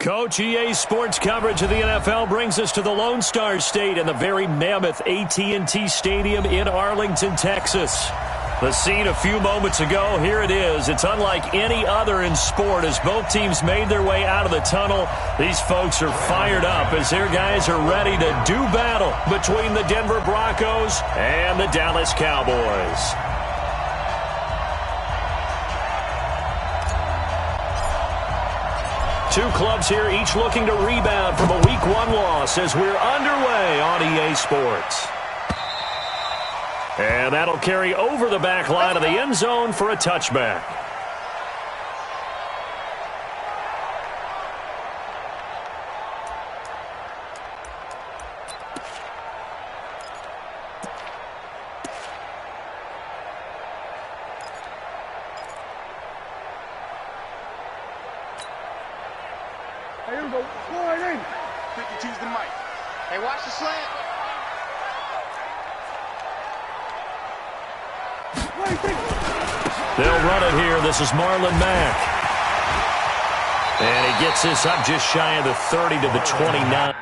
Coach, EA Sports coverage of the NFL brings us to the Lone Star State and the very mammoth AT&T Stadium in Arlington, Texas. The scene a few moments ago, here it is. It's unlike any other in sport as both teams made their way out of the tunnel. These folks are fired up as their guys are ready to do battle between the Denver Broncos and the Dallas Cowboys. Two clubs here, each looking to rebound from a Week 1 loss as we're underway on EA Sports. And that'll carry over the back line of the end zone for a touchback. Here we go. Slide in. 52's the mic. Hey, watch the slant. They'll run it here. This is Marlon Mack. And he gets this up just shy of the 30 to the 29.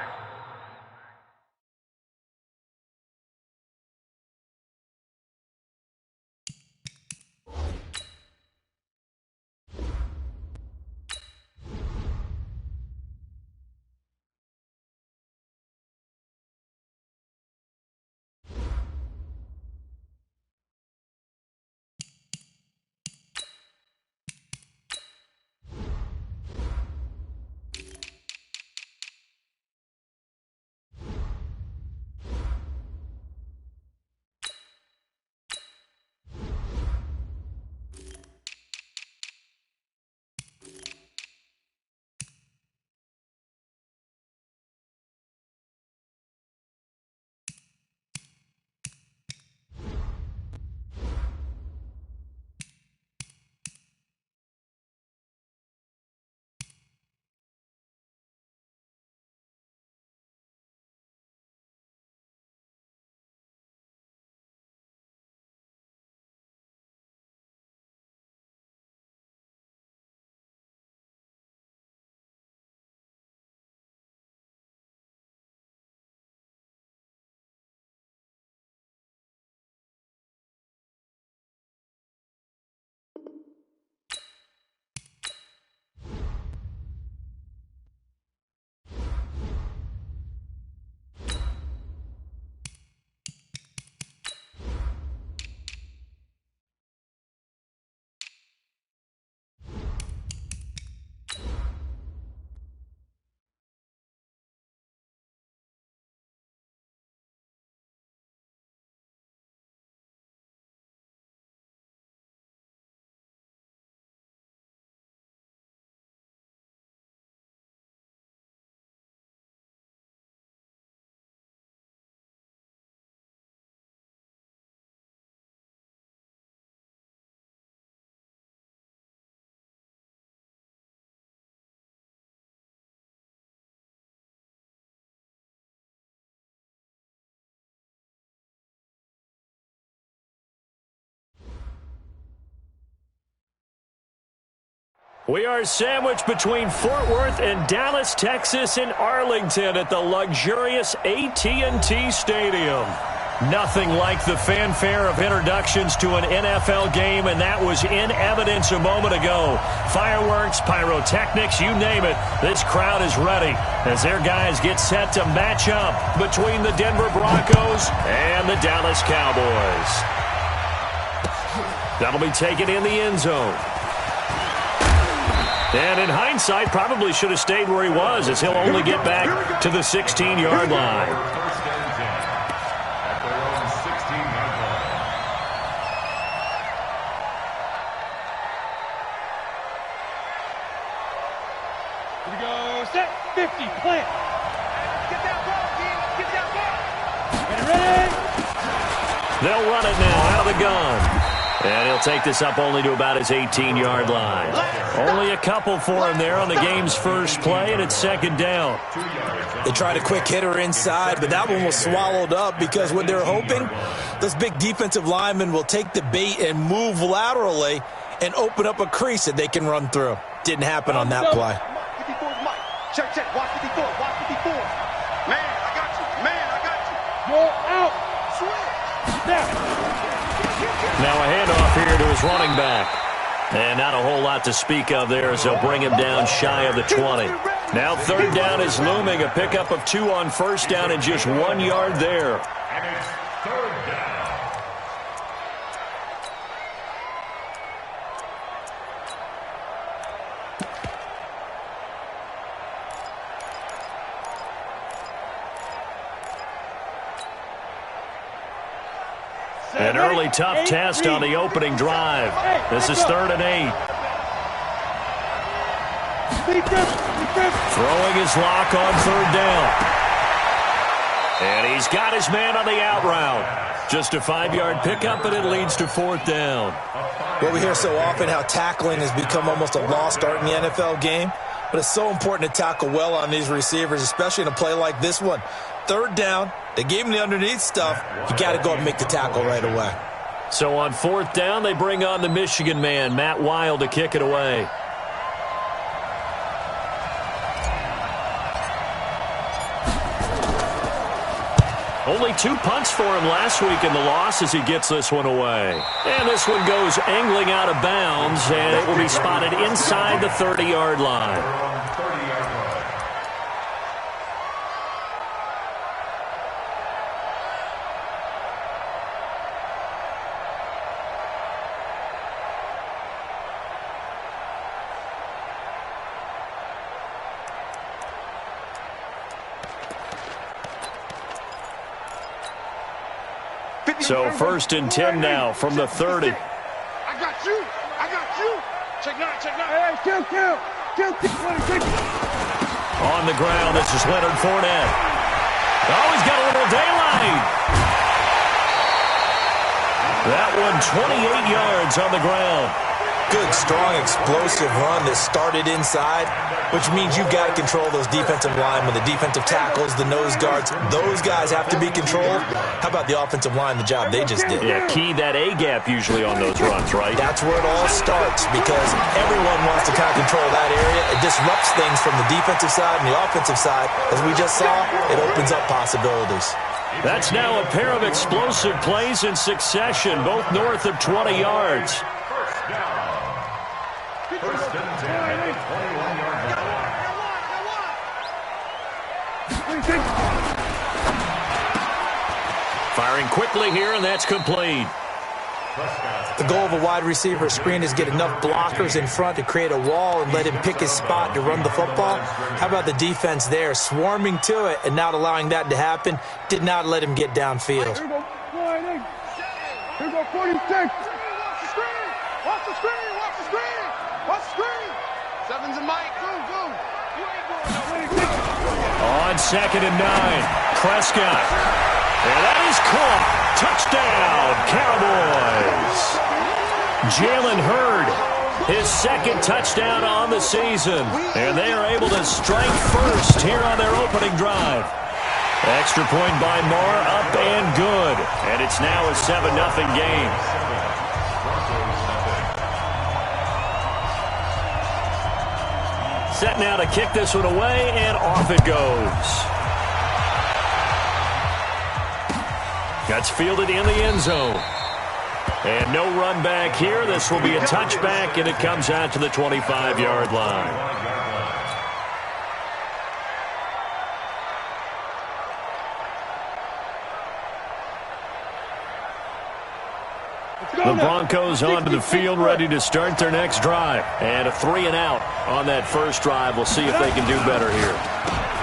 We are sandwiched between Fort Worth and Dallas, Texas in Arlington at the luxurious AT&T Stadium. Nothing like the fanfare of introductions to an NFL game, and that was in evidence a moment ago. Fireworks, pyrotechnics, you name it. This crowd is ready as their guys get set to match up between the Denver Broncos and the Dallas Cowboys. That'll be taken in the end zone. And in hindsight, probably should have stayed where he was as he'll only get back to the 16-yard line. Here we go. Set. 50. Plant. Get that ball, Dean. Get that ball. Ready? They'll run it now out of the gun. And he'll take this up only to about his 18-yard line. Only a couple for him there on the game's first play, and it's second down. They tried a quick hitter inside, but that one was swallowed up because what they're hoping, those big defensive linemen will take the bait and move laterally and open up a crease that they can run through. Didn't happen on that play. Check, check. Watch 54. Watch 54. Man, I got you. Man, I got you. Roll out. Switch. Snap. Now a handoff here to his running back. And not a whole lot to speak of there as they'll bring him down shy of the 20. Now third down is looming. A pickup of 2 on first down and just 1 yard there. And it's third down. An early tough test on the opening drive. This is 3rd and 8. Throwing his lock on 3rd down. And he's got his man on the out route. Just a 5-yard pickup, and it leads to 4th down. Well, we hear so often how tackling has become almost a lost art in the NFL game. But it's so important to tackle well on these receivers, especially in a play like this one. 3rd down, they gave him the underneath stuff. You got to go and make the tackle right away. So on 4th down, they bring on the Michigan man, Matt Wild, to kick it away. Only 2 punts for him last week in the loss as he gets this one away. And this one goes angling out of bounds, and it will be spotted inside the 30-yard line. So 1st and 10 now from the 30. I got you. I got you. Check now. Check now. Hey, kill. On the ground, this is Leonard Fournette. Oh, he's got a little daylight. That one 28 yards on the ground. Good, strong, explosive run that started inside, which means you've got to control those defensive linemen, the defensive tackles, the nose guards. Those guys have to be controlled. How about the offensive line, the job they just did? Yeah, key that A-gap usually on those runs, right? That's where it all starts because everyone wants to kind of control that area. It disrupts things from the defensive side and the offensive side. As we just saw, it opens up possibilities. That's now a pair of explosive plays in succession, both north of 20 yards. First and 10 at the 21-yard line. Firing quickly here, and that's complete. The goal of a wide receiver screen is get enough blockers in front to create a wall and let him pick his spot to run the football. How about the defense there, swarming to it and not allowing that to happen? Did not let him get downfield. Here go 46. Watch the screen. Watch the screen. Watch the screen. Watch the screen. 7's and Mike. Go. You ain't going nowhere. On 2nd and 9, Prescott. And that is caught. Touchdown, Cowboys. Jalen Hurd, his 2nd touchdown on the season. And they are able to strike first here on their opening drive. Extra point by Moore, up and good. And it's now a 7-0 game. Set now to kick this one away, and off it goes. That's fielded in the end zone. And no run back here. This will be a touchback, and it comes out to the 25-yard line. The Broncos onto the field, ready to start their next drive. And a 3 and out on that first drive. We'll see if they can do better here.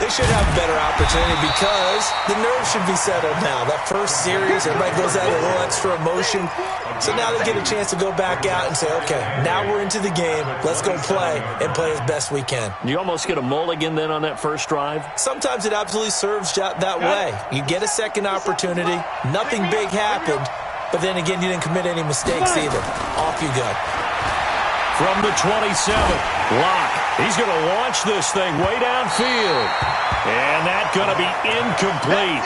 They should have a better opportunity because the nerves should be settled now. That first series, everybody goes out a little extra emotion. So now they get a chance to go back out and say, okay, now we're into the game. Let's go play and play as best we can. You almost get a mulligan then on that first drive? Sometimes it absolutely serves that way. You get a second opportunity. Nothing big happened. But then again, you didn't commit any mistakes either. Off you go. From the 27, Locke. He's going to launch this thing way downfield. And that's going to be incomplete.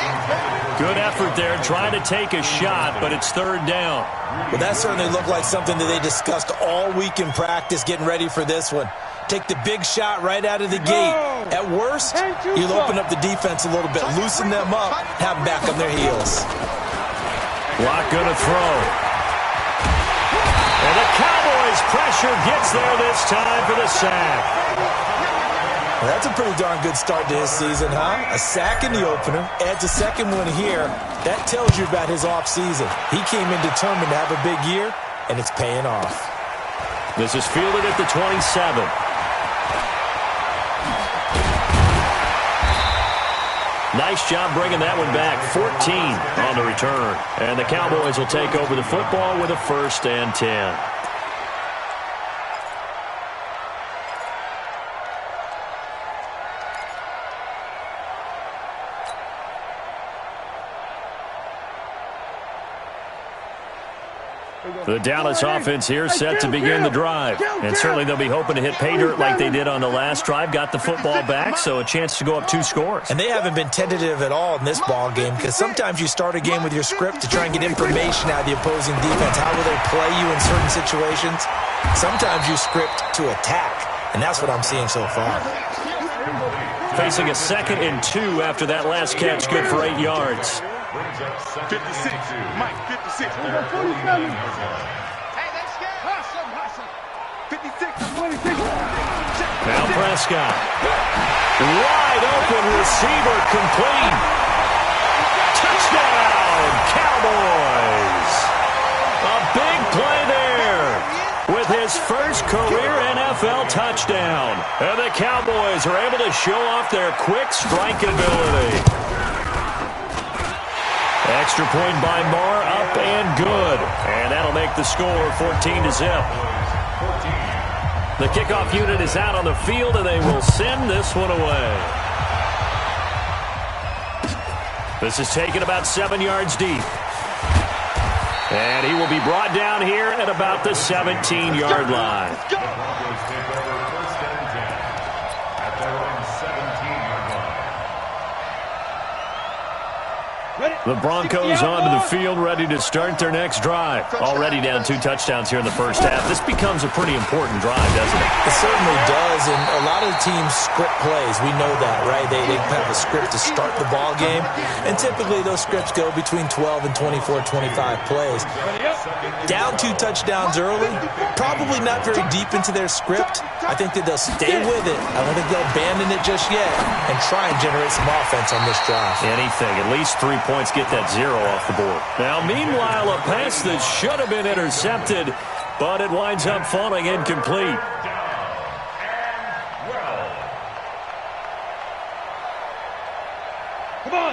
Good effort there, trying to take a shot, but it's 3rd down. Well, that certainly looked like something that they discussed all week in practice, getting ready for this one. Take the big shot right out of the gate. At worst, you'll open up the defense a little bit, loosen them up, have them back on their heels. Block going to throw. And the Cowboys' pressure gets there this time for the sack. Well, that's a pretty darn good start to his season, huh? A sack in the opener, adds a second one here. That tells you about his offseason. He came in determined to have a big year, and it's paying off. This is fielded at the 27. Nice job bringing that one back. 14 on the return. And the Cowboys will take over the football with a 1st and 10. The Dallas offense here set to begin the drive. And certainly they'll be hoping to hit pay dirt like they did on the last drive. Got the football back, so a chance to go up 2 scores. And they haven't been tentative at all in this ball game, because sometimes you start a game with your script to try and get information out of the opposing defense. How will they play you in certain situations? Sometimes you script to attack, and that's what I'm seeing so far. Facing a 2nd and 2 after that last catch, good for 8 yards. 56, Mike, 56. Hey, that's good. 56. Now Prescott. Wide open receiver complete. Touchdown, Cowboys. A big play there with his first career NFL touchdown. And the Cowboys are able to show off their quick strike ability. Extra point by Marr, up and good. And that'll make the score 14-0. The kickoff unit is out on the field, and they will send this one away. This is taken about 7 yards deep. And he will be brought down here at about the 17-yard line. The Broncos onto the field, ready to start their next drive. Already down 2 touchdowns here in the first half. This becomes a pretty important drive, doesn't it? It certainly does, and a lot of the teams script plays. We know that, right? They have a script to start the ball game, and typically those scripts go between 12 and 24, 25 plays. Down 2 touchdowns early, probably not very deep into their script. I think that they'll stay with it. I don't think they'll abandon it just yet and try and generate some offense on this drive. Anything, at least 3 points, get that 0 off the board. Now, meanwhile, a pass that should have been intercepted, but it winds up falling incomplete.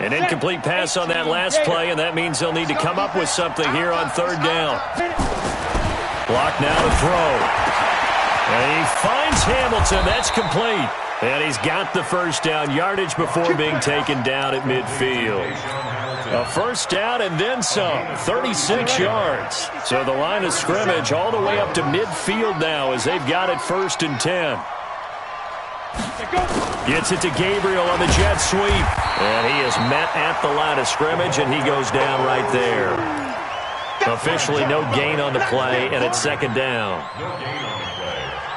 An incomplete pass on that last play, and that means they'll need to come up with something here on 3rd down. Block now to throw. And he finds Hamilton. That's complete. And he's got the first down yardage before being taken down at midfield. A first down and then some, 36 yards. So the line of scrimmage all the way up to midfield now as they've got it 1st and 10. Gets it to Gabriel on the jet sweep. And he is met at the line of scrimmage, and he goes down right there. Officially no gain on the play, and it's 2nd down.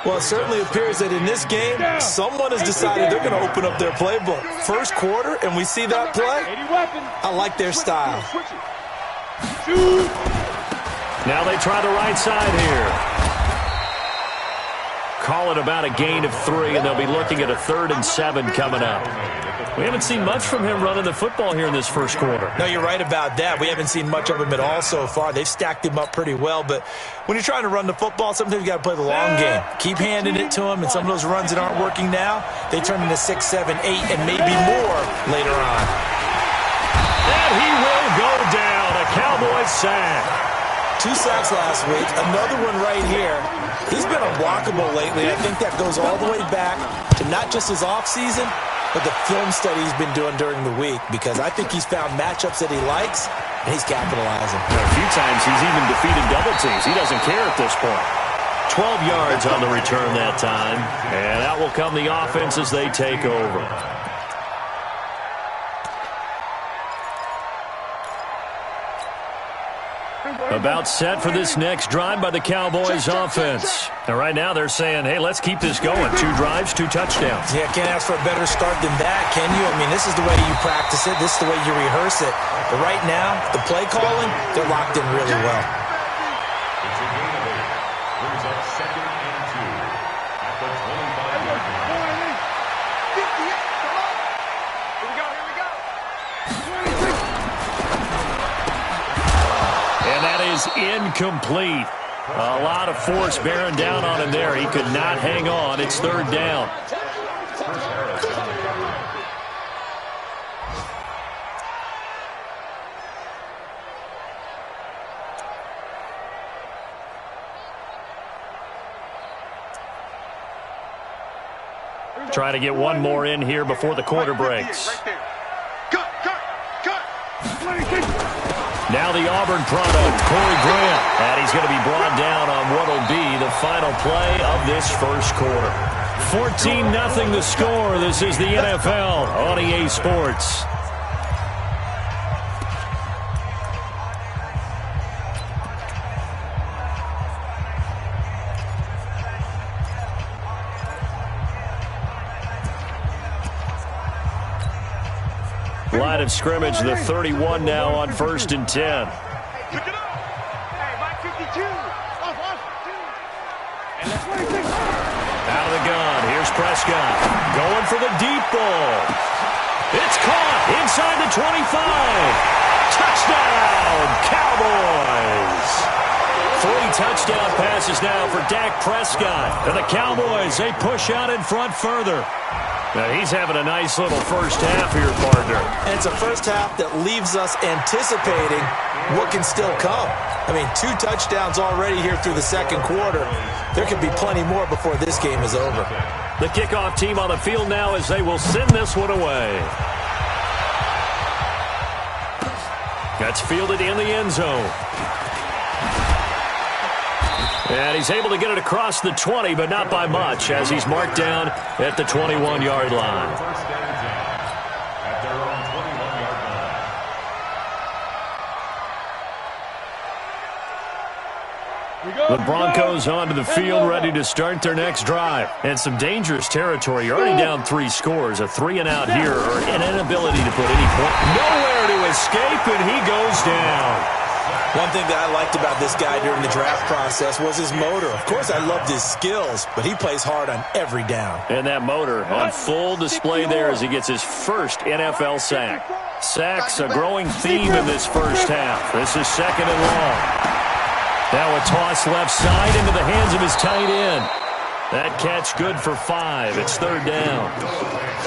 Well, it certainly appears that in this game, someone has decided they're going to open up their playbook. First quarter, and we see that play. I like their style. Now they try the right side here. Call it about a gain of 3, and they'll be looking at a 3rd and 7 coming up. We haven't seen much from him running the football here in this first quarter. No, you're right about that. We haven't seen much of him at all so far. They've stacked him up pretty well, but when you're trying to run the football, sometimes you got to play the long game. Keep handing it to him, and some of those runs that aren't working now, they turn into 6, 7, 8, and maybe more later on. And he will go down. A Cowboys sack. 2 sacks last week, another one right here. He's been unblockable lately. I think that goes all the way back to not just his offseason, but the film study he's been doing during the week, because I think he's found matchups that he likes, and he's capitalizing. A few times he's even defeated double teams. He doesn't care at this point. 12 yards on the return that time, and out will come the offense as they take over. About set for this next drive by the Cowboys offense. And right now they're saying, hey, let's keep this going. 2 drives, 2 touchdowns. Yeah, can't ask for a better start than that, can you? I mean, this is the way you practice it. This is the way you rehearse it. But right now, the play calling, they're locked in really well. It's a gain of 8. Brings up 2nd and 2 at the 25-yard line. And that is incomplete. A lot of force bearing down on him there. He could not hang on. It's 3rd down. Try to get one more in here before the quarter breaks. Now the Auburn product, Corey Grant. And he's going to be brought down on what will be the final play of this first quarter. 14-0 the score. This is the NFL on EA Sports. Line of scrimmage, the 31 now on 1st and 10. Out Out of the gun, here's Prescott. Going for the deep ball. It's caught inside the 25. Touchdown, Cowboys. 3 touchdown passes now for Dak Prescott. And the Cowboys, they push out in front further. Now he's having a nice little first half here, partner. And it's a first half that leaves us anticipating what can still come. I mean, 2 touchdowns already here through the 2nd quarter. There could be plenty more before this game is over. The kickoff team on the field now as they will send this one away. That's fielded in the end zone. And he's able to get it across the 20, but not by much, as he's marked down at the 21-yard line. First down and 10 at their own 21-yard line. The Broncos onto the field, ready to start their next drive. And some dangerous territory. You're already down 3 scores. A 3-and-out here, or an inability to put any point. Nowhere to escape, and he goes down. One thing that I liked about this guy during the draft process was his motor. Of course, I loved his skills, but he plays hard on every down. And that motor on full display there as he gets his first NFL sack. Sacks a growing theme in this first half. This is 2nd and long. Now a toss left side into the hands of his tight end. That catch good for 5. It's 3rd down.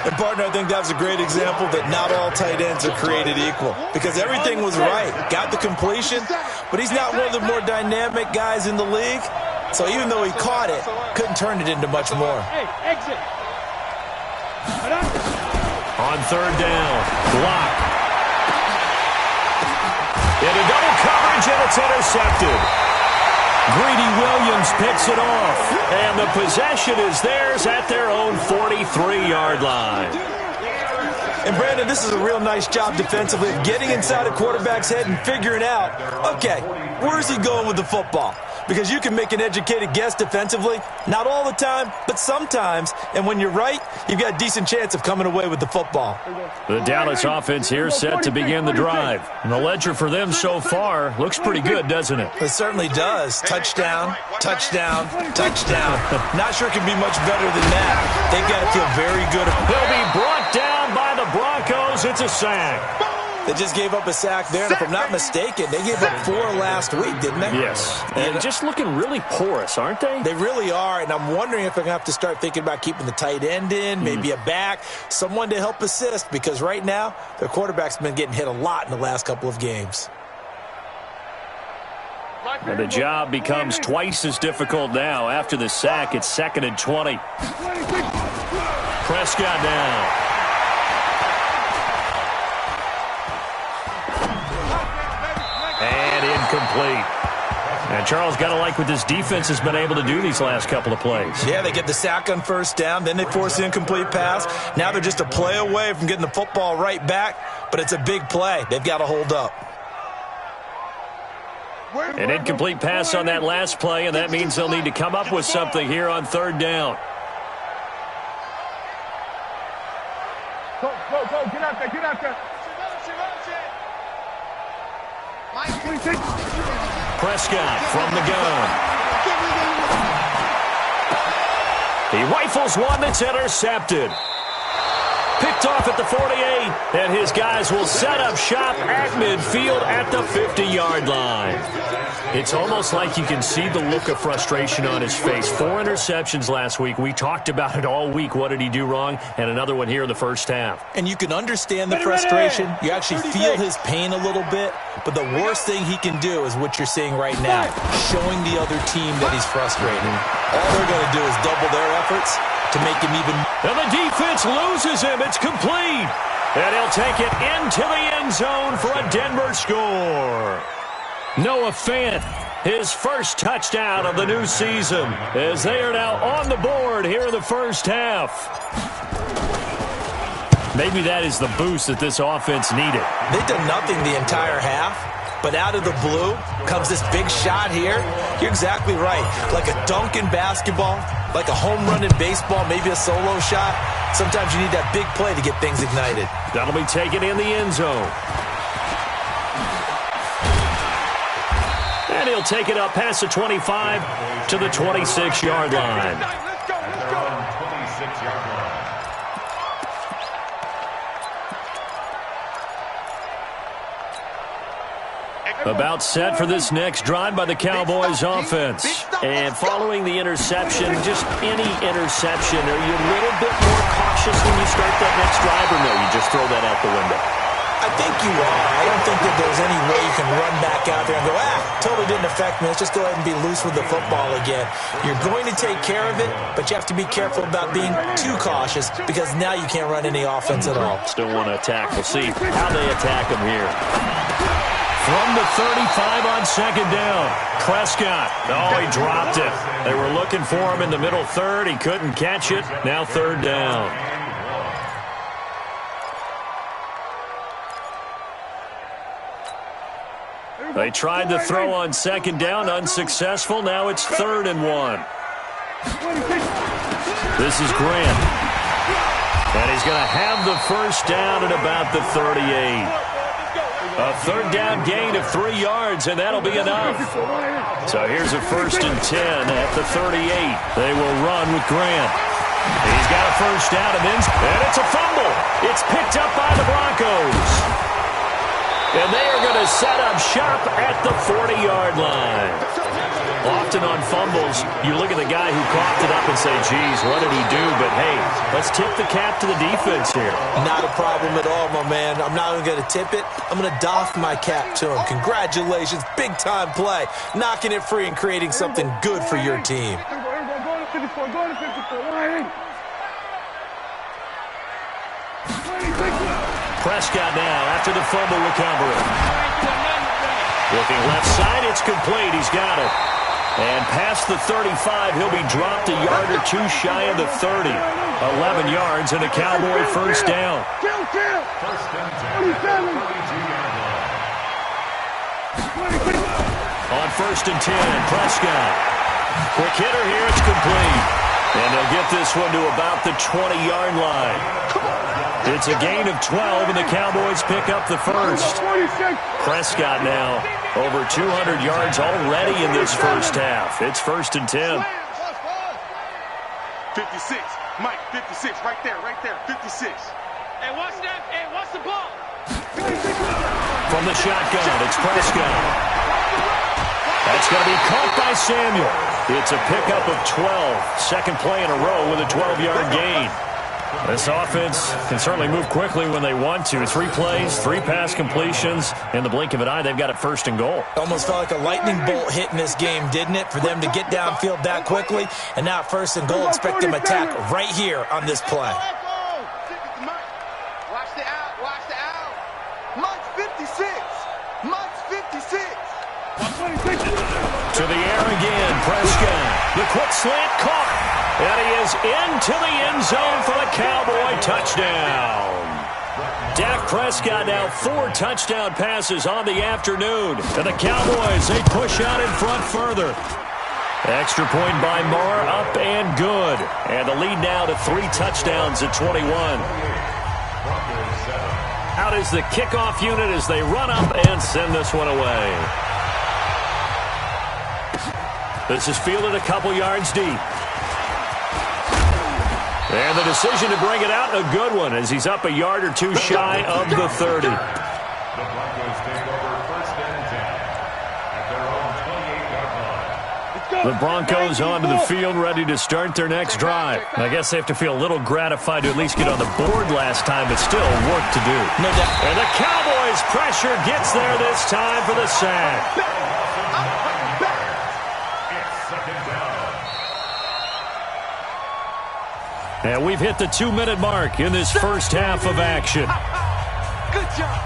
And, partner, I think that was a great example that not all tight ends are created equal. Because everything was right. Got the completion, but he's not one of the more dynamic guys in the league. So even though he caught it, couldn't turn it into much more. Hey, exit. On 3rd down, block. Into double coverage, and it's intercepted. Greedy Williams picks it off, and the possession is theirs at their own 43-yard line. And, Brandon, this is a real nice job defensively of getting inside a quarterback's head and figuring out, okay, where's he going with the football? Because you can make an educated guess defensively, not all the time, but sometimes. And when you're right, you've got a decent chance of coming away with the football. The Dallas offense here set to begin the drive. And the ledger for them so far looks pretty good, doesn't it? It certainly does. Touchdown, touchdown, touchdown. Not sure it can be much better than that. They've got to feel very good. They'll be brought down by the Broncos. It's a sack. They just gave up a sack there, and if I'm not mistaken, they gave up 4 last week, didn't they? Yes. And just looking really porous, aren't they? They really are, and I'm wondering if they're going to have to start thinking about keeping the tight end in, maybe a back, someone to help assist, because right now, their quarterback's been getting hit a lot in the last couple of games. And the job becomes twice as difficult now. After the sack, it's 2nd and 20. Prescott down. Complete. And Charles, got to like what this defense has been able to do these last couple of plays. Yeah, they get the sack on 1st down, then they force the incomplete pass. Now they're just a play away from getting the football right back, but it's a big play. They've got to hold up. An incomplete pass on that last play, and that means they'll need to come up with something here on third down. Go, get out there. Prescott from the gun. He rifles one that's intercepted. Picked off at the 48, and his guys will set up shop at midfield at the 50-yard line. It's almost like you can see the look of frustration on his face. 4 interceptions last week. We talked about it all week. What did he do wrong? And another one here in the first half. And you can understand the frustration. You actually feel his pain a little bit. But the worst thing he can do is what you're seeing right now, showing the other team that he's frustrated. All they're going to do is double their efforts to make him even. And the defense loses him. It's complete. And he'll take it into the end zone for a Denver score. Noah Fant, his first touchdown of the new season, as they are now on the board here in the first half. Maybe that is the boost that this offense needed. They've done nothing the entire half, but out of the blue comes this big shot here. You're exactly right. Like a dunk in basketball, like a home run in baseball, maybe a solo shot. Sometimes you need that big play to get things ignited. That'll be taken in the end zone. And he'll take it up past the 25 to the 26-yard line. Let's go. 26-yard line. About set for this next drive by the Cowboys offense. And following the interception, just any interception, are you a little bit more cautious when you start that next drive, or no, you just throw that out the window? I think you are. I don't think that there's any way you can run back out there and go, totally didn't affect me. Let's just go ahead and be loose with the football again. You're going to take care of it, but you have to be careful about being too cautious because now you can't run any offense at all. Still want to attack. We'll see how they attack him here. From the 35 on second down, Prescott. Oh, he dropped it. They were looking for him in the middle third. He couldn't catch it. Now third down. They tried to throw on second down, unsuccessful. Now it's 3rd and 1. This is Grant. And he's going to have the first down at about the 38. A third down gain of 3 yards, and that'll be enough. So here's a 1st and 10 at the 38. They will run with Grant. He's got a first down, and it's a fumble. It's picked up by the Broncos. And they are going to set up shop at the 40-yard line. Often on fumbles, you look at the guy who coughed it up and say, geez, what did he do? But, hey, let's tip the cap to the defense here. Not a problem at all, my man. I'm not even going to tip it. I'm going to doff my cap to him. Congratulations. Big-time play. Knocking it free and creating something good for your team. Prescott now after the fumble recovery. Looking left side, it's complete. He's got it. And past the 35, he'll be dropped a yard or two shy of the 30. 11 yards and a Cowboy first down. First and 10 at the 32-yard line. On 1st and 10, Prescott. Quick hitter here, it's complete. And they'll get this one to about the 20-yard line. It's a gain of 12, and the Cowboys pick up the first. Prescott now over 200 yards already in this first half. It's 1st and 10. 56. Mike, 56. Right there. 56. Hey, watch that. Hey, watch the ball. From the shotgun, it's Prescott. That's going to be caught by Samuel. It's a pickup of 12. Second play in a row with a 12-yard gain. This offense can certainly move quickly when they want to. 3 plays, 3 pass completions. In the blink of an eye, they've got it 1st and goal. Almost felt like a lightning bolt hit in this game, didn't it? For them to get downfield that quickly. And now 1st and goal, expect them to attack right here on this play. Watch the out. Mike's 56. To the air again, Prescott. The quick slant caught. And he is into the end zone for the Cowboy touchdown. Dak Prescott now 4 touchdown passes on the afternoon. And the Cowboys, they push out in front further. Extra point by Moore, up and good. And the lead now to 3 touchdowns at 21. Out is the kickoff unit as they run up and send this one away. This is fielded a couple yards deep. And the decision to bring it out, a good one, as he's up a yard or 2 shy of the 30. The Broncos take over 1st and 10 at their own 28-yard line. The Broncos onto the field, ready to start their next drive. I guess they have to feel a little gratified to at least get on the board last time, but still work to do. No doubt. And the Cowboys' pressure gets there this time for the sack. It's 2nd down. And we've hit the 2-minute mark in this first half of action. Good job.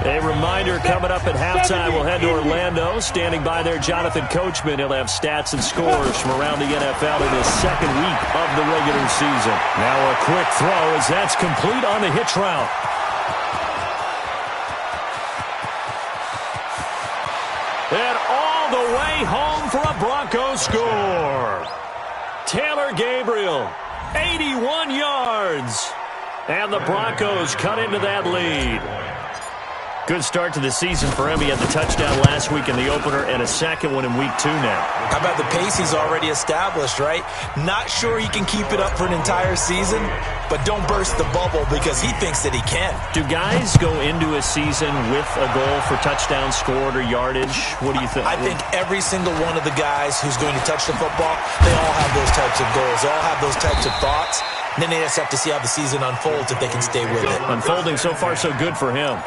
A reminder, coming up at halftime, we'll head to Orlando. Standing by there, Jonathan Coachman. He'll have stats and scores from around the NFL in his 2nd week of the regular season. Now a quick throw as that's complete on the hitch route. And all the way home for a Broncos score. Taylor Gabriel, 81 yards. And the Broncos cut into that lead. Good start to the season for him. He had the touchdown last week in the opener and a 2nd one in week 2 now. How about the pace he's already established, right? Not sure he can keep it up for an entire season, but don't burst the bubble because he thinks that he can. Do guys go into a season with a goal for touchdown scored or yardage? What do you think? I think every single one of the guys who's going to touch the football, they all have those types of goals. They all have those types of thoughts. And then they just have to see how the season unfolds if they can stay with it. Unfolding so far so good for him.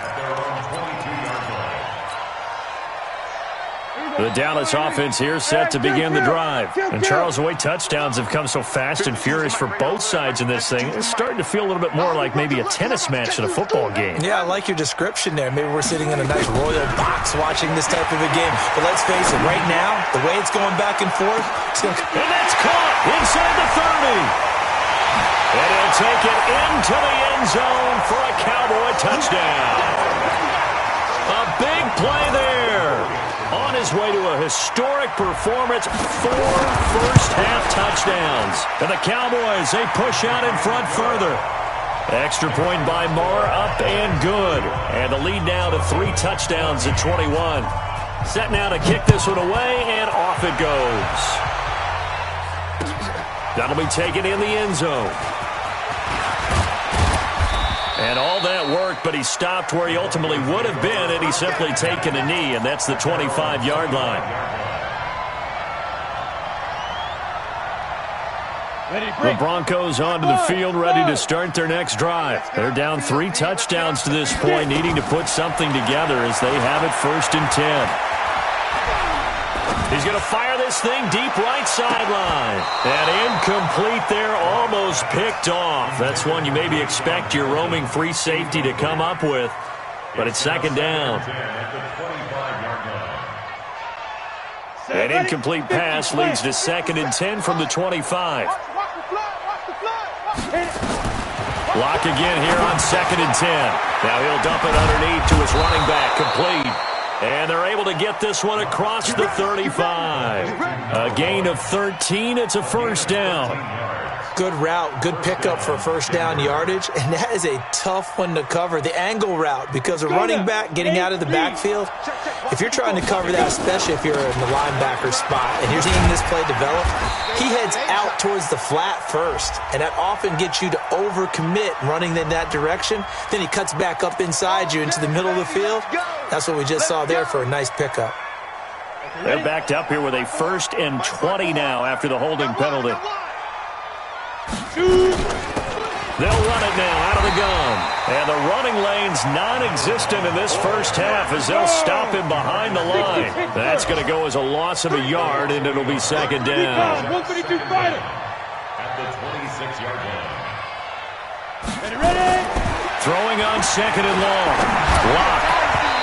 The Dallas offense here set to begin the drive. And Charles, the way touchdowns have come so fast and furious for both sides in this thing, it's starting to feel a little bit more like maybe a tennis match than a football game. Yeah, I like your description there. Maybe we're sitting in a nice royal box watching this type of a game. But let's face it, right now, the way it's going back and forth, it's going to... And that's caught inside the 30. And he'll take it into the end zone for a Cowboy touchdown. A big play there. On his way to a historic performance, 4 first-half touchdowns. And the Cowboys, they push out in front further. Extra point by Moore, up and good. And the lead now to 3 touchdowns at 21. Set now to kick this one away, and off it goes. That'll be taken in the end zone. And all that work, but he stopped where he ultimately would have been had he simply taken a knee, and that's the 25-yard line. The Broncos onto the field, ready to start their next drive. They're down 3 touchdowns to this point, needing to put something together as they have it 1st and 10. He's going to fire this thing deep right sideline. And incomplete there, almost picked off. That's one you maybe expect your roaming free safety to come up with. But it's 2nd down. An incomplete pass leads to 2nd and 10 from the 25. Block again here on 2nd and 10. Now he'll dump it underneath to his running back, complete. And they're able to get this one across the 35. A gain of 13. It's a 1st down. Good route, good pickup for 1st down yardage, and that is a tough one to cover. The angle route, because a running back getting out of the backfield, if you're trying to cover that, especially if you're in the linebacker spot, and you're seeing this play develop, he heads out towards the flat first, and that often gets you to overcommit running in that direction. Then he cuts back up inside you into the middle of the field. That's what we just saw there for a nice pickup. They're backed up here with a 1st and 20 now after the holding penalty. They'll run it now out of the gun. And the running lane's non-existent in this first half as they'll stop him behind the line. That's going to go as a loss of a yard, and it'll be 2nd down. At the 26-yard line. Ready? Throwing on 2nd and long. Lock.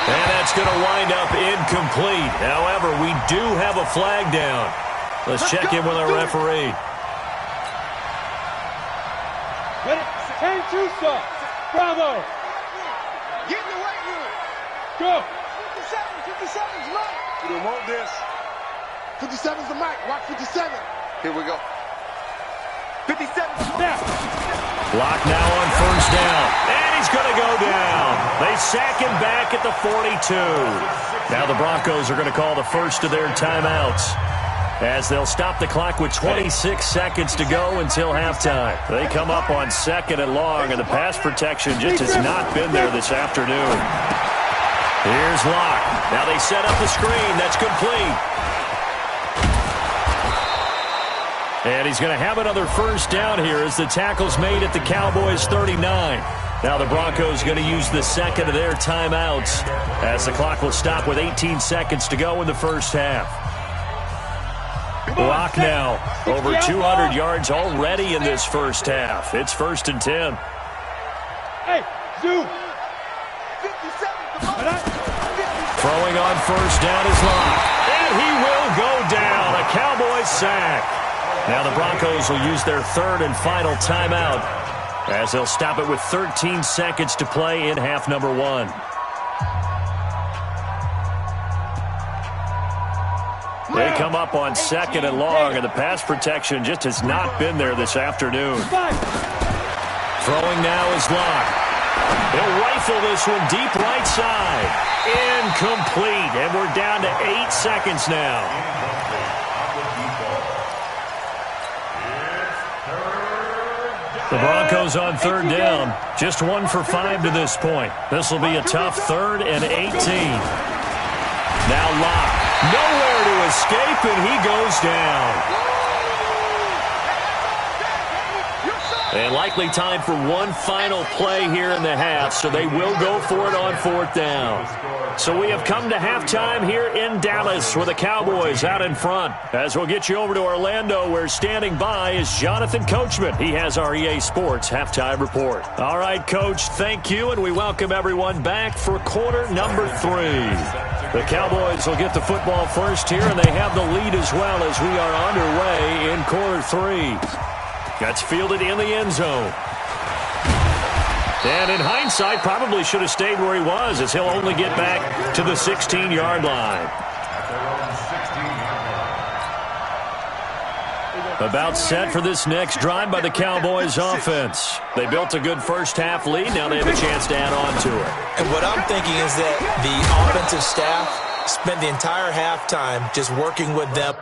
And that's going to wind up incomplete. However, we do have a flag down. Let's check in with our referee. Ready? 10-2 sub. Bravo. Get in the weight room. Go. 57's Mike. You don't want this. 57's the Mike. Watch 57. Here we go. 57's Snap. Block now on first down. And he's going to go down. They sack him back at the 42. Now the Broncos are going to call the first of their timeouts, as they'll stop the clock with 26 seconds to go until halftime. They come up on 2nd and long, and the pass protection just has not been there this afternoon. Here's Locke. Now they set up the screen. That's complete. And he's going to have another first down here as the tackle's made at the Cowboys' 39. Now the Broncos going to use the second of their timeouts, as the clock will stop with 18 seconds to go in the first half. Locke now over 200 yards already in this first half. It's 1st and 10. Hey, Zoo. 57. Throwing on first down is Locke. And he will go down. A Cowboys sack. Now the Broncos will use their 3rd and final timeout, as they'll stop it with 13 seconds to play in half number 1. They come up on 2nd and long, and the pass protection just has not been there this afternoon. Throwing now is Locke. He'll rifle this one deep right side. Incomplete, and we're down to 8 seconds now. The Broncos on 3rd down. Just 1 for 5 to this point. This will be a tough 3rd and 18. Now Locke. Nowhere to escape, and he goes down. And likely time for one final play here in the half, so they will go for it on 4th down. So we have come to halftime here in Dallas, with the Cowboys out in front. As we'll get you over to Orlando, where standing by is Jonathan Coachman. He has our EA Sports halftime report. All right, Coach, thank you, and we welcome everyone back for quarter number 3. The Cowboys will get the football first here, and they have the lead as well as we are underway in quarter 3. That's fielded in the end zone. And in hindsight, probably should have stayed where he was, as he'll only get back to the 16-yard line. About set for this next drive by the Cowboys offense. They built a good first half lead. Now they have a chance to add on to it. And what I'm thinking is that the offensive staff spent the entire halftime just working with them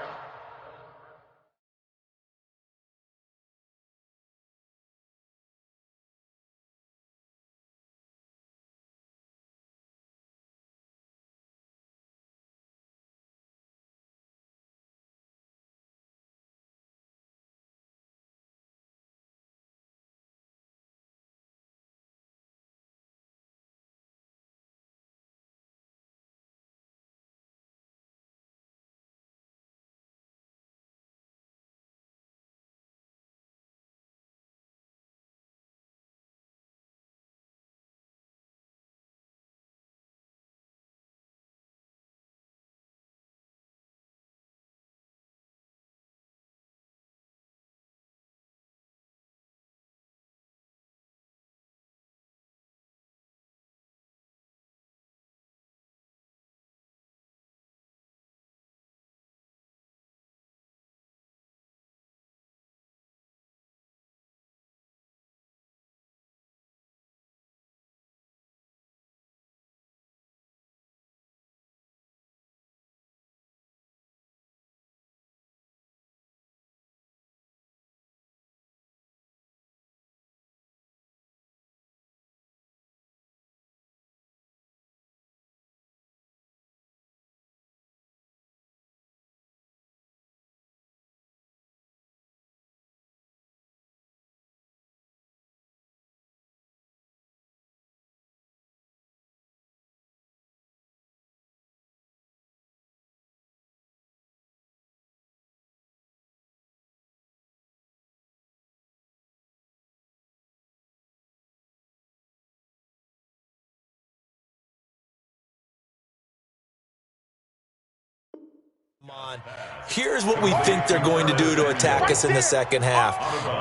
Here's what we think they're going to do to attack us in the second half.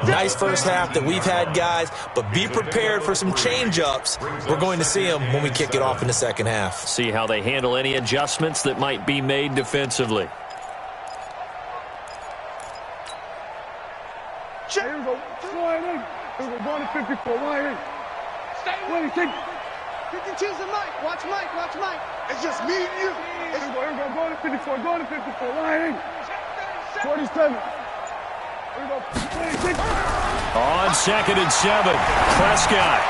Nice first half that we've had, guys, but be prepared for some change-ups. We're going to see them when we kick it off in the second half. See how they handle any adjustments that might be made defensively. Here we go. Line in. Here we go. Going to 54. Line in. Stay with it. 52's the Mike. Watch Mike. Watch Mike. It's just me and you. Here we go. Here we go. Going to 54. Going to 54. Line in. 47. Here we go. 26. On 2nd and 7, Prescott.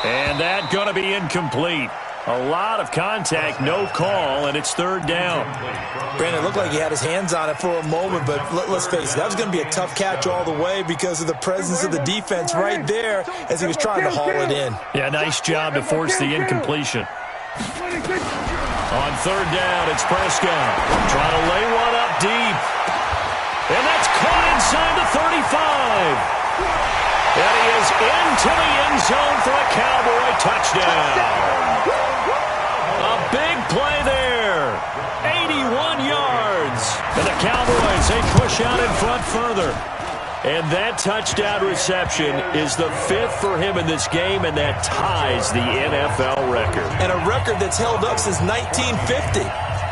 And that going to be incomplete. A lot of contact, no call, and it's 3rd down. Brandon, it looked like he had his hands on it for a moment, but let's face it, that was going to be a tough catch all the way because of the presence of the defense right there as he was trying to haul it in. Yeah, nice job to force the incompletion. On 3rd down, it's Prescott. Trying to lay one up deep. And that's caught inside the 35. And he is into the end zone for a Cowboy touchdown. A big play there. 81 yards. And the Cowboys, they push out in front further. And that touchdown reception is the 5th for him in this game, and that ties the NFL record. And a record that's held up since 1950.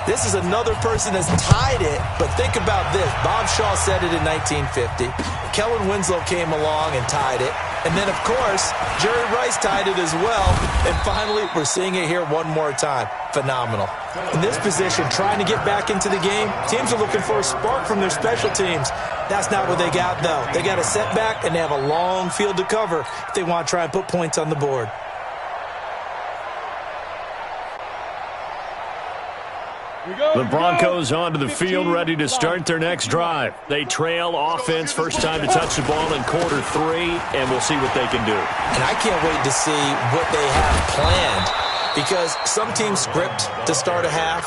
This is another person that's tied it, but think about this. Bob Shaw said it in 1950. Kellen Winslow came along and tied it. And then, of course, Jerry Rice tied it as well. And finally, we're seeing it here one more time. Phenomenal. In this position, trying to get back into the game, teams are looking for a spark from their special teams. That's not what they got, though. They got a setback, and they have a long field to cover if they want to try and put points on the board. The Broncos onto the field, ready to start their next drive. They trail offense, first time to touch the ball in quarter 3, and we'll see what they can do. And I can't wait to see what they have planned, because some teams script to start a half.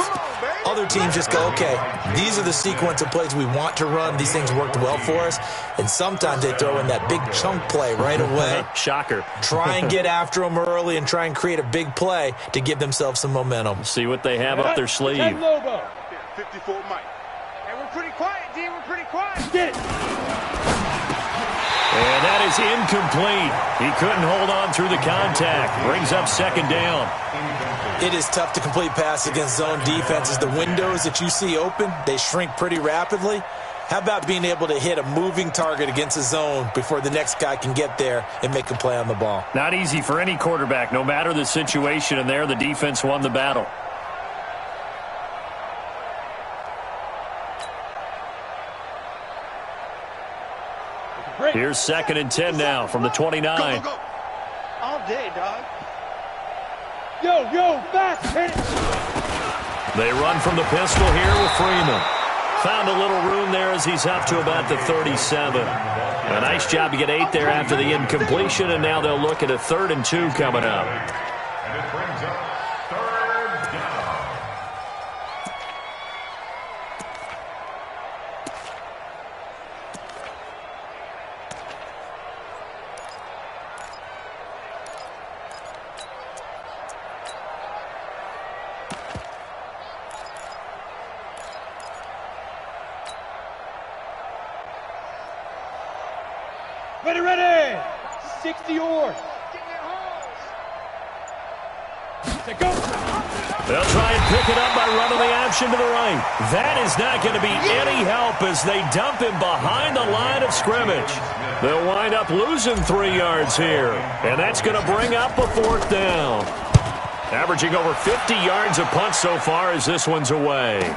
Other teams just go, okay, these are the sequence of plays we want to run. These things worked well for us. And sometimes they throw in that big chunk play right away. Shocker. Try and get after them early and try and create a big play to give themselves some momentum. See what they have up their sleeve. 10 Lobo. 54 Mike. And we're pretty quiet, D. We're pretty quiet. Get it. And that is incomplete. He couldn't hold on through the contact. Brings up 2nd down. It is tough to complete pass against zone defenses. The windows that you see open, they shrink pretty rapidly. How about being able to hit a moving target against a zone before the next guy can get there and make a play on the ball? Not easy for any quarterback, no matter the situation, and there the defense won the battle. Here's 2nd and 10 now from the 29. Go, go, go. All day, dog. Yo, fast, hit it. They run from the pistol here with Freeman. Found a little room there as he's up to about the 37. A nice job to get 8 there after the incompletion, and now they'll look at a 3rd and 2 coming up. And it brings up 3rd down. Ready. 60 yards. Go. They'll try and pick it up by running the option to the right. That is not going to be any help as they dump him behind the line of scrimmage. They'll wind up losing 3 yards here, and that's going to bring up a 4th down. Averaging over 50 yards a punt so far as this one's away.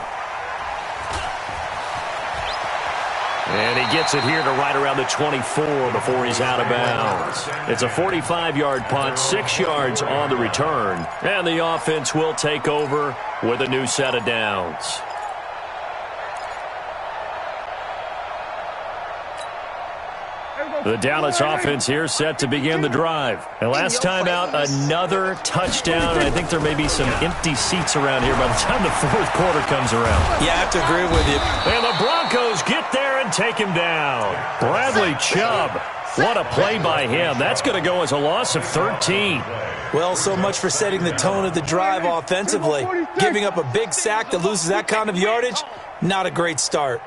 And he gets it here to right around the 24 before he's out of bounds. It's a 45-yard punt, 6 yards on the return. And the offense will take over with a new set of downs. The Dallas offense here set to begin the drive. And last time out, another touchdown. And I think there may be some empty seats around here by the time the 4th quarter comes around. Yeah, I have to agree with you. And the Broncos get there and take him down. Bradley Chubb What a play by him. That's going to go as a loss of 13. Well, so much for setting the tone of the drive offensively. Giving up a big sack that loses that kind of yardage, not a great start.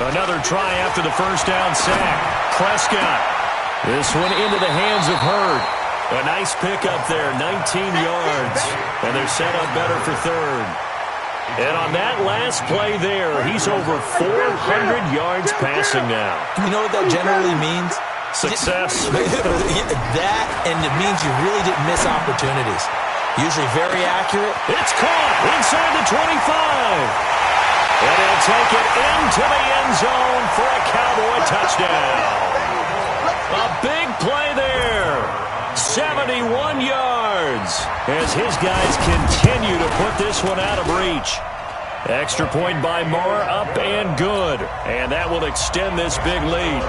Another try after the first down sack. Prescott. This one into the hands of Hurd. A nice pickup there, 19 yards. And they're set up better for third. And on that last play there, he's over 400 yards passing now. You know what that generally means? Success. That, and it means you really didn't miss opportunities. Usually very accurate. It's caught inside the 25. And he'll take it into the end zone for a Cowboy touchdown. A big play there. 71 yards as his guys continue to put this one out of reach. Extra point by Moore, up and good. And that will extend this big lead.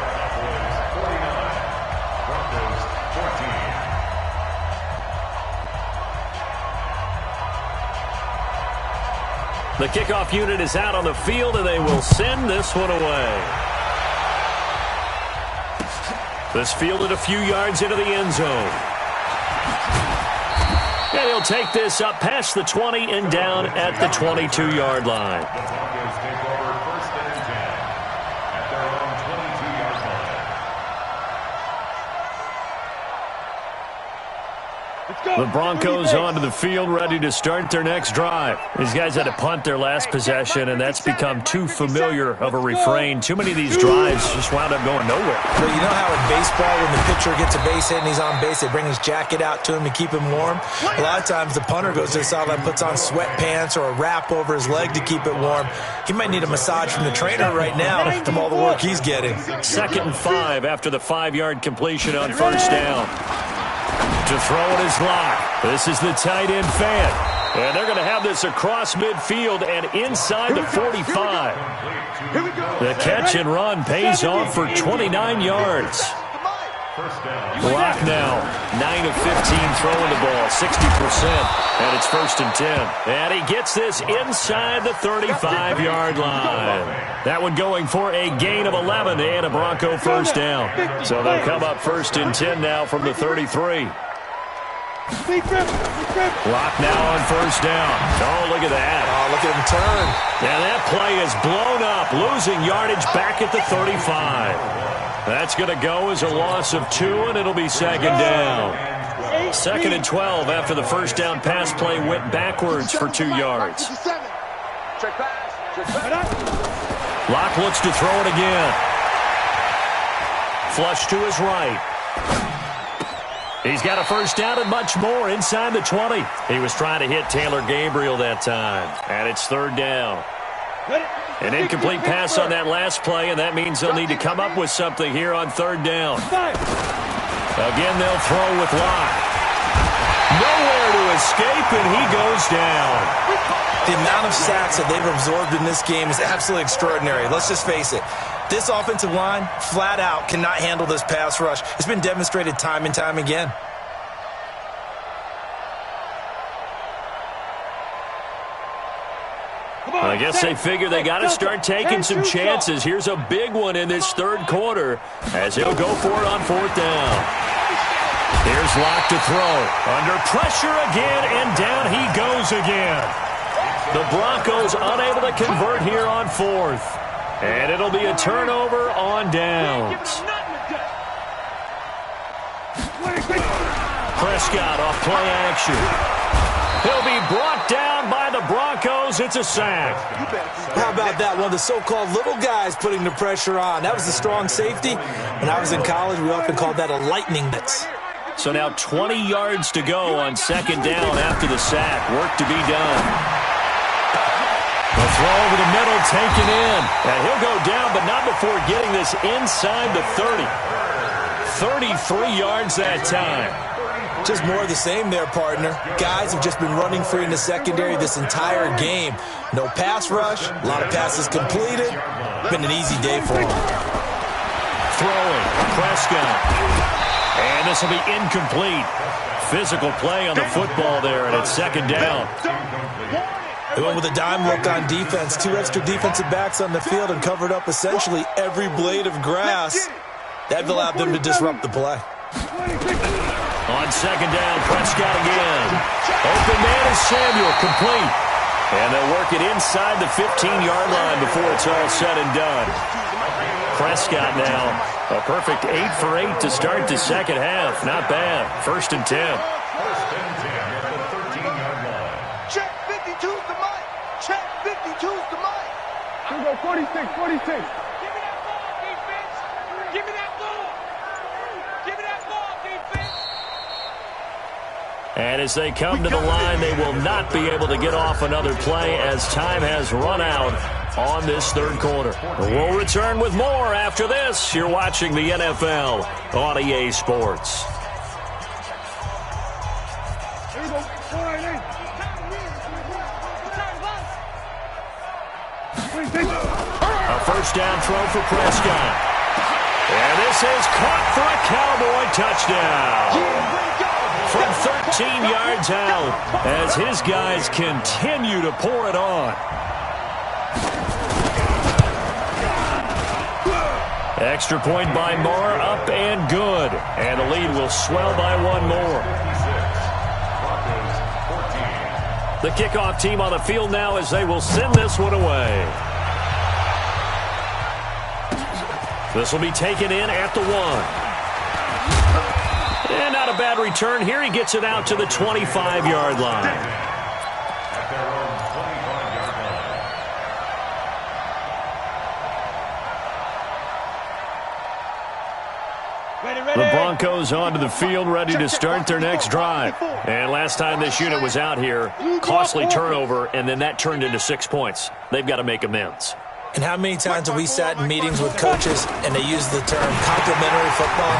The kickoff unit is out on the field, and they will send this one away. This fielded a few yards into the end zone. And he'll take this up past the 20 and down at the 22-yard line. The Broncos onto the field, ready to start their next drive. These guys had to punt their last possession, and that's become too familiar of a refrain. Too many of these drives just wound up going nowhere. Well, you know how in baseball, when the pitcher gets a base hit and he's on base, they bring his jacket out to him to keep him warm? A lot of times the punter goes to the sideline, puts on sweatpants or a wrap over his leg to keep it warm. He might need a massage from the trainer right now from all the work he's getting. 2nd and 5 after the 5-yard completion on first down. To throw it is Locke. This is the tight end fan. And they're going to have this across midfield and inside the 45. The catch and run pays off for 29 yards. Locke now, 9 of 15 throwing the ball, 60%. And it's 1st and 10. And he gets this inside the 35-yard line. That one going for a gain of 11 and a Bronco first down. So they'll come up 1st and 10 now from the 33. Locke now on first down. Oh, look at that. Oh, look at him turn. And that play is blown up, losing yardage back at the 35. That's going to go as a loss of 2, and it'll be 2nd down. 2nd and 12 after the first down pass play went backwards for 2 yards. Locke looks to throw it again. Flush to his right. He's got a first down and much more inside the 20. He was trying to hit Taylor Gabriel that time. And it's 3rd down. An incomplete pass on that last play, and that means they'll need to come up with something here on 3rd down. Again, they'll throw with Locke. Nowhere to escape, and he goes down. The amount of sacks that they've absorbed in this game is absolutely extraordinary. Let's just face it. This offensive line, flat out, cannot handle this pass rush. It's been demonstrated time and time again. I guess they figure they got to start taking some chances. Here's a big one in this 3rd quarter as he'll go for it on 4th down. Here's Locke to throw. Under pressure again, and down he goes again. The Broncos unable to convert here on 4th. And it'll be a turnover on downs. Prescott off play action. He'll be brought down by the Broncos. It's a sack. How about that? One of the so-called little guys putting the pressure on. That was the strong safety. When I was in college, we often called that a lightning blitz. So now 20 yards to go on 2nd down after the sack. Work to be done. The throw over the middle taken in. And he'll go down, but not before getting this inside the 30. 33 yards that time. Just more of the same there, partner. Guys have just been running free in the secondary this entire game. No pass rush, a lot of passes completed. Been an easy day for them. Throwing, Prescott. And this will be incomplete. Physical play on the football there, and it's 2nd down. They went with a dime look on defense. 2 extra defensive backs on the field and covered up essentially every blade of grass. That allowed them to disrupt the play. On second down, Prescott again. Open man is Samuel, complete. And they'll work it inside the 15-yard line before it's all said and done. Prescott now, a perfect 8 for 8 to start the second half. Not bad. 1st and 10. 1st and 10 at the 13-yard line. Check 52's the mic. Check 52's the mic. Here we go, 46, 46. Give me that ball, defense. Give me that ball. Give me that ball, defense. And as they come to the line, they will not be able to get off another play as time has run out on this 3rd quarter. We'll return with more after this. You're watching the NFL on EA Sports. Here we go, 498. A 1st down throw for Prescott. And this is caught for a Cowboy touchdown. From 13 yards out as his guys continue to pour it on. Extra point by Moore, up and good. And the lead will swell by 1 more. The kickoff team on the field now as they will send this one away. This will be taken in at the 1. And not a bad return here. He gets it out to the 25-yard line. At their own 25-yard line. The Broncos onto the field, ready to start their next drive. And last time this unit was out here, costly turnover, and then that turned into 6 points. They've got to make amends. And how many times have we sat in meetings with coaches and they use the term complementary football?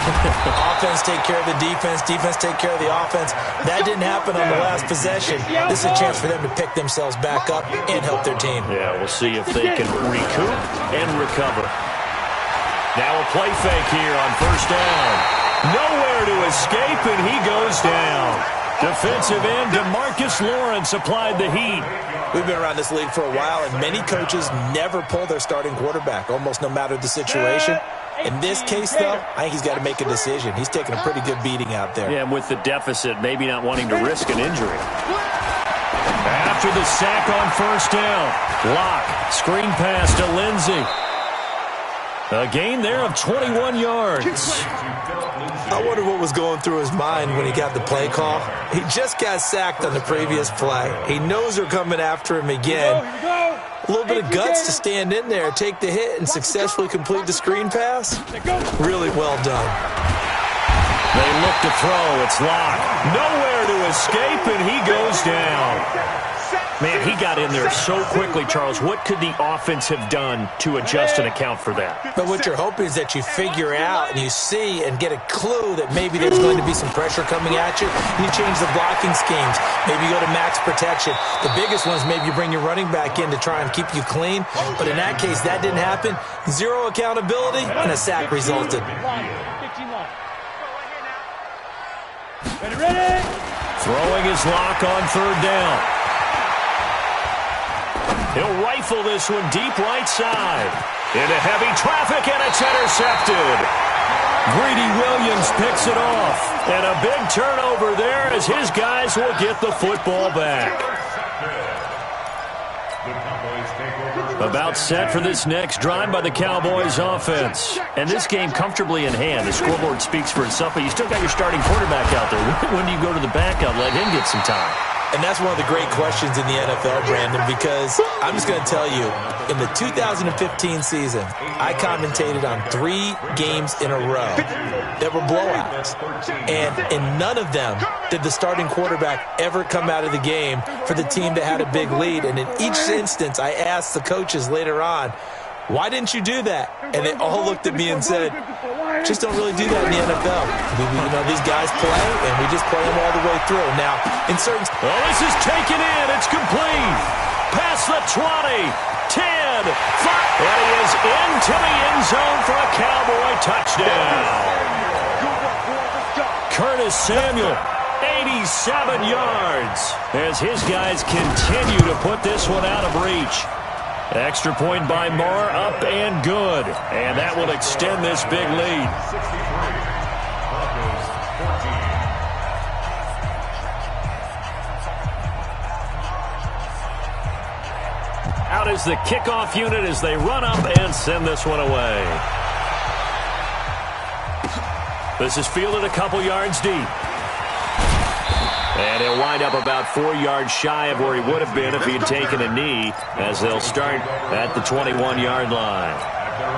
Offense take care of the defense, defense take care of the offense. That didn't happen on the last possession. This is a chance for them to pick themselves back up and help their team. Yeah, we'll see if they can recoup and recover. Now a play fake here on 1st down. Nowhere to escape, and he goes down. Defensive end DeMarcus Lawrence applied the heat. We've been around this league for a while, and many coaches never pull their starting quarterback, almost no matter the situation. In this case, though, I think he's got to make a decision. He's taking a pretty good beating out there. Yeah, and with the deficit, maybe not wanting to risk an injury. After the sack on 1st down, Locke, screen pass to Lindsey. A gain there of 21 yards. I wonder what was going through his mind when he got the play call. He just got sacked on the previous play. He knows they're coming after him again. A little bit of guts to stand in there, take the hit, and successfully complete the screen pass. Really well done. They look to throw. It's Locke. Nowhere to escape, and he goes down. Man, he got in there so quickly, Charles. What could the offense have done to adjust and account for that? But what you're hoping is that you figure out and you see and get a clue that maybe there's going to be some pressure coming at you, and you change the blocking schemes. Maybe you go to max protection. The biggest one is maybe you bring your running back in to try and keep you clean. But in that case, that didn't happen. 0 accountability, and a sack resulted. Ready? Throwing his Locke on 3rd down. He'll rifle this one deep right side. Into heavy traffic, and it's intercepted. Greedy Williams picks it off. And a big turnover there as his guys will get the football back. About set for this next drive by the Cowboys offense. And this game comfortably in hand. The scoreboard speaks for itself, but you still got your starting quarterback out there. When do you go to the backup? Let him get some time. And that's one of the great questions in the NFL, Brandon, because I'm just going to tell you, in the 2015 season, I commentated on 3 games in a row that were blowouts. And in none of them did the starting quarterback ever come out of the game for the team that had a big lead. And in each instance, I asked the coaches later on, why didn't you do that? And they all looked at me and said, just don't really do that in the NFL. These guys play, and we just play them all the way through. Now, in certain... Well, this is taken in. It's complete. Past the 20, 10, 5. And he is into the end zone for a Cowboy touchdown. Curtis Samuel, 8 97 yards as his guys continue to put this one out of reach. Extra point by Marr, up and good. And that will extend this big lead. 63. Broncos 14. Out is the kickoff unit as they run up and send this one away. This is fielded a couple yards deep. And he'll wind up about 4 yards shy of where he would have been if he had taken a knee, as they'll start at the 21-yard line. At their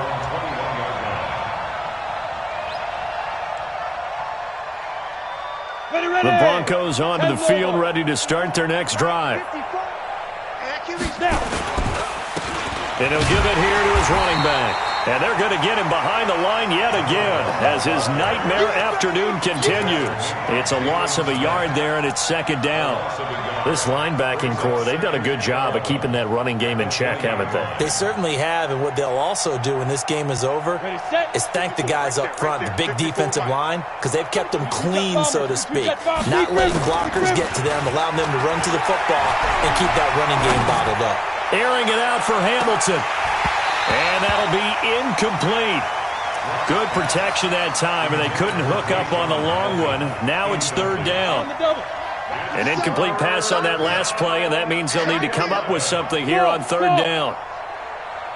own 21-yard line. The Broncos onto the field, ready to start their next drive. And he'll give it here to his running back. And they're going to get him behind the line yet again as his nightmare afternoon continues. It's a loss of a yard there, and it's second down. This linebacking core, they've done a good job of keeping that running game in check, haven't they? They certainly have, and what they'll also do when this game is over is thank the guys up front, the big defensive line, because they've kept them clean, so to speak. Not letting blockers get to them, allowing them to run to the football and keep that running game bottled up. Airing it out for Hamilton. And that'll be incomplete. Good protection that time, and they couldn't hook up on the long one. Now it's third down. An incomplete pass on that last play, and that means they'll need to come up with something here on third down.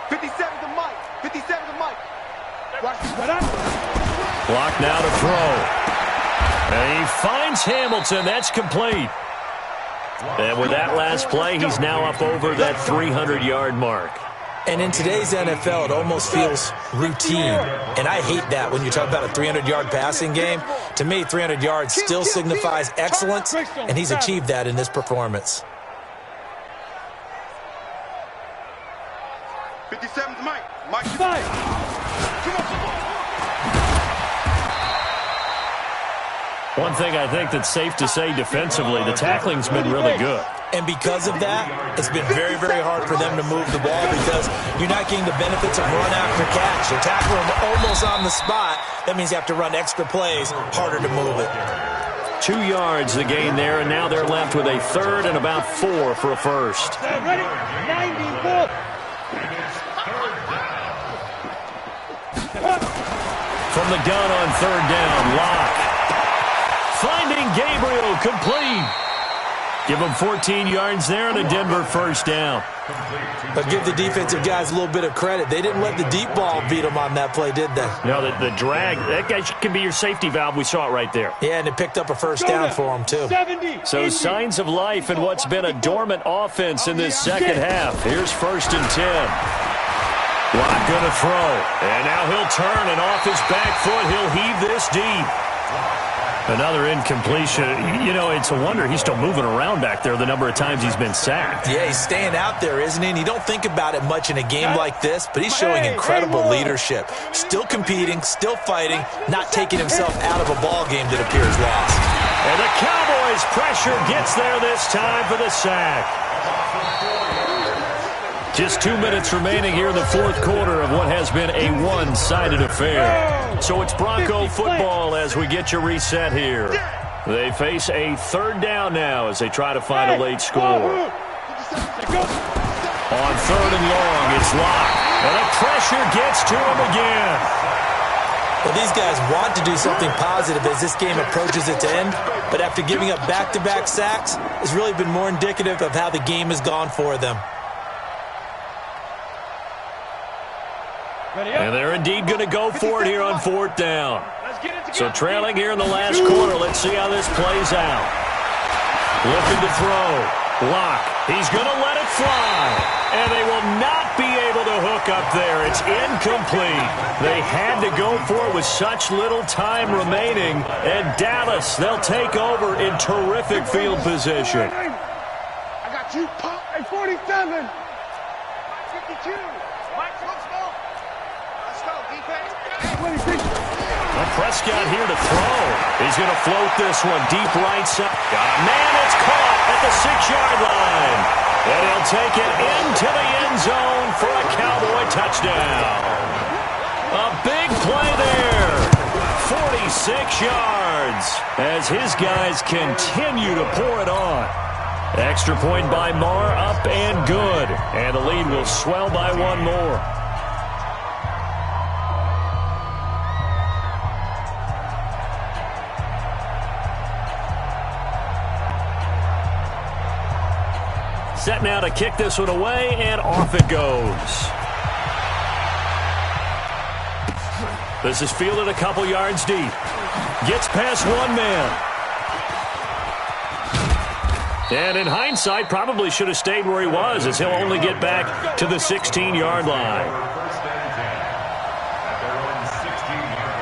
57 to Mike. 57 to Mike. Clock now to throw. And he finds Hamilton. That's complete. And with that last play, he's now up over that 300-yard mark. And in today's NFL, it almost feels routine. And I hate that when you talk about a 300-yard passing game. To me, 300 yards still signifies excellence, and he's achieved that in this performance. 57 to Mike. Mike. One thing I think that's safe to say defensively, the tackling's been really good. And because of that, it's been very, very hard for them to move the ball because you're not getting the benefits of run after catch. They're tackling them almost on the spot. That means you have to run extra plays, harder to move it. 2 yards the gain there, and now they're left with a third and about 4 for a first. Ready? 94. From the gun on third down, Locke. Finding Gabriel, complete. Give them 14 yards there and a Denver first down. But give the defensive guys a little bit of credit. They didn't let the deep ball beat them on that play, did they? No, the drag, that guy can be your safety valve. We saw it right there. Yeah, and it picked up a first down for them, too. So signs of life in what's been a dormant offense in this second half. Here's first and 10. Locke going to throw. And now he'll turn, and off his back foot, he'll heave this deep. Another incompletion. You know, it's a wonder he's still moving around back there the number of times he's been sacked. Yeah, he's staying out there, isn't he? And you don't think about it much in a game like this, but he's showing incredible leadership. Still competing, still fighting, not taking himself out of a ball game that appears lost. And the Cowboys' pressure gets there this time for the sack. Just 2 minutes remaining here in the fourth quarter of what has been a one-sided affair. So it's Bronco football as we get you reset here. They face a third down now as they try to find a late score. On third and long, it's Locke. And the pressure gets to him again. Well, these guys want to do something positive as this game approaches its end, but after giving up back-to-back sacks, it's really been more indicative of how the game has gone for them. And they're indeed going to go for it here on fourth down. So trailing here in the last quarter, let's see how this plays out. Looking to throw. Locke. He's going to let it fly. And they will not be able to hook up there. It's incomplete. They had to go for it with such little time remaining. And Dallas, they'll take over in terrific field position. I got you, Pop. Hey, 47. 52. Mike, let's go. Let's go, defense. Prescott here to throw. He's going to float this one deep right side. Got a man, it's caught at the 6-yard line. And he'll take it into the end zone for a Cowboy touchdown. A big play there. 46 yards as his guys continue to pour it on. Extra point by Marr, up and good. And the lead will swell by one more. Set now to kick this one away, and off it goes. This is fielded a couple yards deep. Gets past one man. And in hindsight, probably should have stayed where he was, as he'll only get back to the 16-yard line. First and 10 at their own 16-yard line.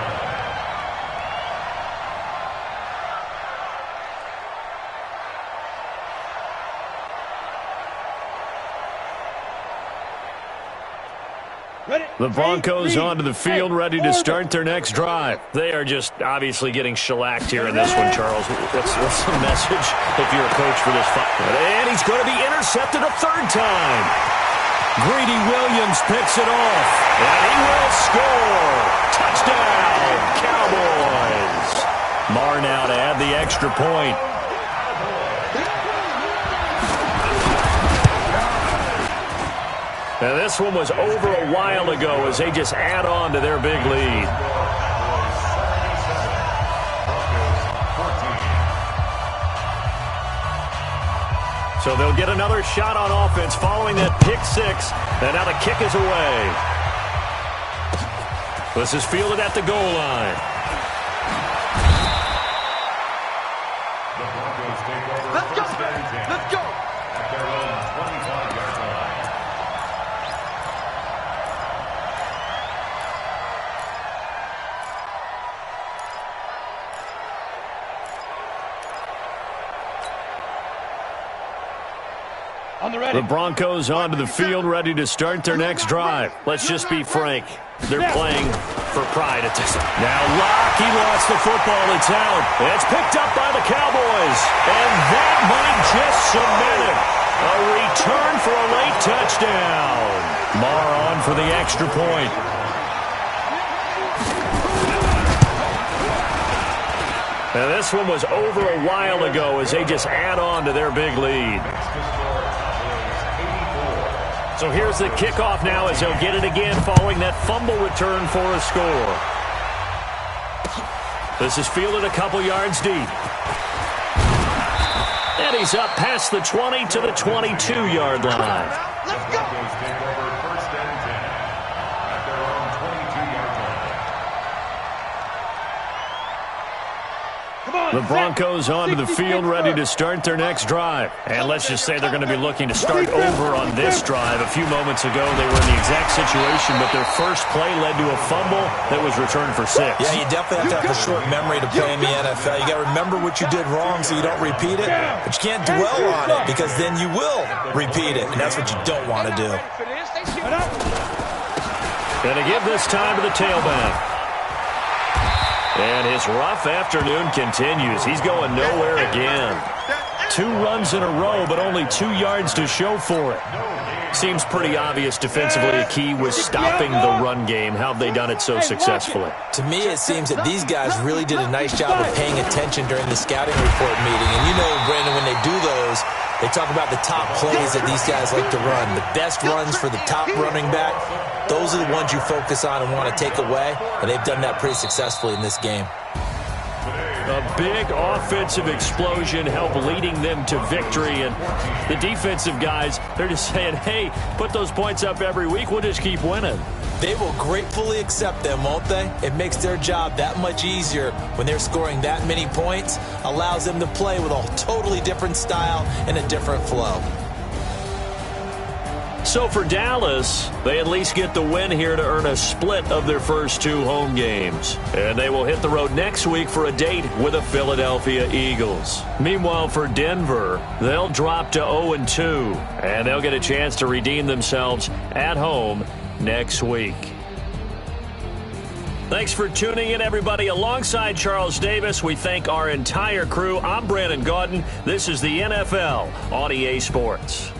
The Broncos onto the field, ready to start their next drive. They are just obviously getting shellacked here in this one, Charles. What's the message if you're a coach for this fight? And he's going to be intercepted a third time. Greedy Williams picks it off, and he will score. Touchdown, Cowboys. Marr now to add the extra point. Now, this one was over a while ago as they just add on to their big lead. So they'll get another shot on offense following that pick six. And now the kick is away. This is fielded at the goal line. The Broncos take over. Let's go. First and 10 Let's go. at their own 25-yard line. The Broncos onto the field, ready to start their next drive. Let's just be frank. They're playing for pride at this. Now Locke, he lost the football. It's out. It's picked up by the Cowboys. And that might just cement it. A return for a late touchdown. Marr on for the extra point. Now this one was over a while ago as they just add on to their big lead. So here's the kickoff now as they'll get it again following that fumble return for a score. This is fielded a couple yards deep. And he's up past the 20 to the 22-yard line. Let's go. Broncos take over first and 10 at their own 22-yard line. The Broncos onto the field, ready to start their next drive. And let's just say they're going to be looking to start over on this drive. A few moments ago, they were in the exact situation, but their first play led to a fumble that was returned for 6. Yeah, you definitely have to have a short memory to play in the NFL. You got to remember what you did wrong so you don't repeat it, but you can't dwell on it because then you will repeat it, and that's what you don't want to do. Going to give this time to the tailback. And his rough afternoon continues. He's going nowhere again. 2 runs in a row, but only 2 yards to show for it. Seems pretty obvious defensively a key was stopping the run game. How have they done it so successfully? To me, it seems that these guys really did a nice job of paying attention during the scouting report meeting. And you know, Brandon, when they do those, they talk about the top plays that these guys like to run. The best runs for the top running back, those are the ones you focus on and want to take away. And they've done that pretty successfully in this game. A big offensive explosion helped leading them to victory. And the defensive guys, they're just saying, hey, put those points up every week. We'll just keep winning. They will gratefully accept them, won't they? It makes their job that much easier when they're scoring that many points. Allows them to play with a totally different style and a different flow. So for Dallas, they at least get the win here to earn a split of their first 2 home games. And they will hit the road next week for a date with the Philadelphia Eagles. Meanwhile, for Denver, they'll drop to 0-2, and they'll get a chance to redeem themselves at home next week. Thanks for tuning in, everybody. Alongside Charles Davis, we thank our entire crew. I'm Brandon Gaudin. This is the NFL on EA Sports.